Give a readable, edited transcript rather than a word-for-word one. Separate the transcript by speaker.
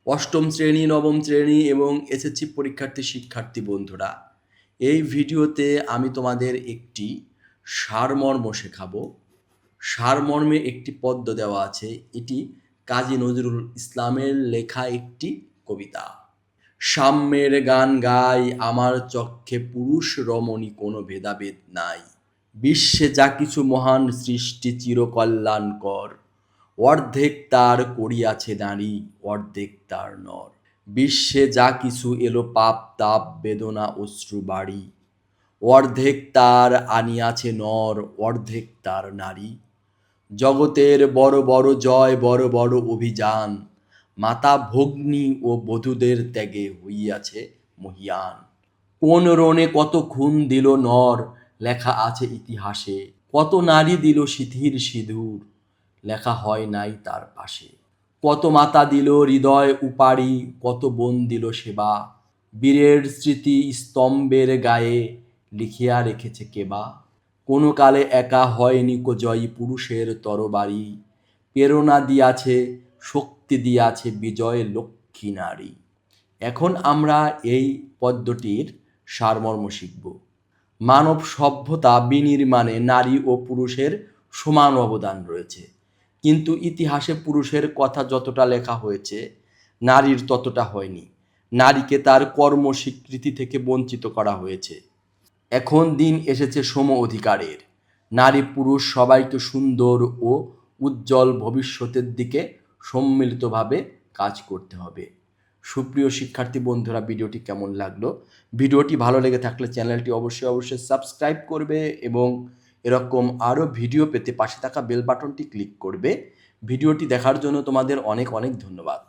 Speaker 1: অষ্টম শ্রেণী, নবম শ্রেণী এবং এসএসসি শিক্ষার্থী বন্ধুরা, এই ভিডিওতে আমি তোমাদের একটি সারমর্ম শেখাবো। সারমর্মে একটি পদ্য দেওয়া আছে। এটি কাজী নজরুল ইসলামের লেখা একটি কবিতা। সাম্যের গান গাই, আমার চক্ষে পুরুষ রমণী কোনো ভেদাভেদ নাই। বিশ্বে যা কিছু মহান সৃষ্টি চিরকল্যাণকর, অর্ধেক তার করিয়াছে নারী, অর্ধেক তার নর। বিশ্বে যা কিছু এলো পাপ তাপ বেদনা অশ্রু বাড়ি, অর্ধেক তার আনিয়াছে নর, অর্ধেক তার নারী। জগতের বড় বড় জয়, বড় বড় অভিযান, মাতা ভগ্নী ও বধূদের ত্যাগে হইয়াছে মহীয়ান। কোন রণে কত খুন দিল নর, লেখা আছে ইতিহাসে। কত নারী দিল সিথির সিঁদুর, লেখা হয় নাই তার পাশে। কত মাতা দিল হৃদয় উপাড়ি, কত বোন দিল সেবা। বীরের স্মৃতি স্তম্ভের গায়ে লিখিয়া রেখেছে কেবা। কোনো কালে একা হয়নি কো জয়ী পুরুষের তরবারি, প্রেরণা দিয়াছে শক্তি দিয়াছে বিজয় লক্ষ্মী নারী। এখন আমরা এই পদ্যটির সারমর্ম শিখব। মানব সভ্যতা বিনির্মাণে নারী ও পুরুষের সমান অবদান রয়েছে, কিন্তু ইতিহাসে পুরুষের কথা যতটা লেখা হয়েছে নারীর ততটা হয়নি। নারীকে তার কর্ম স্বীকৃতি থেকে বঞ্চিত করা হয়েছে। এখন দিন এসেছে সম অধিকারের। নারী পুরুষ সবাইকে সুন্দর ও উজ্জ্বল ভবিষ্যতের দিকে সম্মিলিতভাবে কাজ করতে হবে। সুপ্রিয় শিক্ষার্থী বন্ধুরা, ভিডিওটি কেমন লাগলো? ভিডিওটি ভালো লেগে থাকলে চ্যানেলটি অবশ্যই সাবস্ক্রাইব করবে এবং এরকম আরও ভিডিও পেতে পাশে থাকা বেল বাটনটি ক্লিক করবে। ভিডিওটি দেখার জন্য তোমাদের অনেক ধন্যবাদ।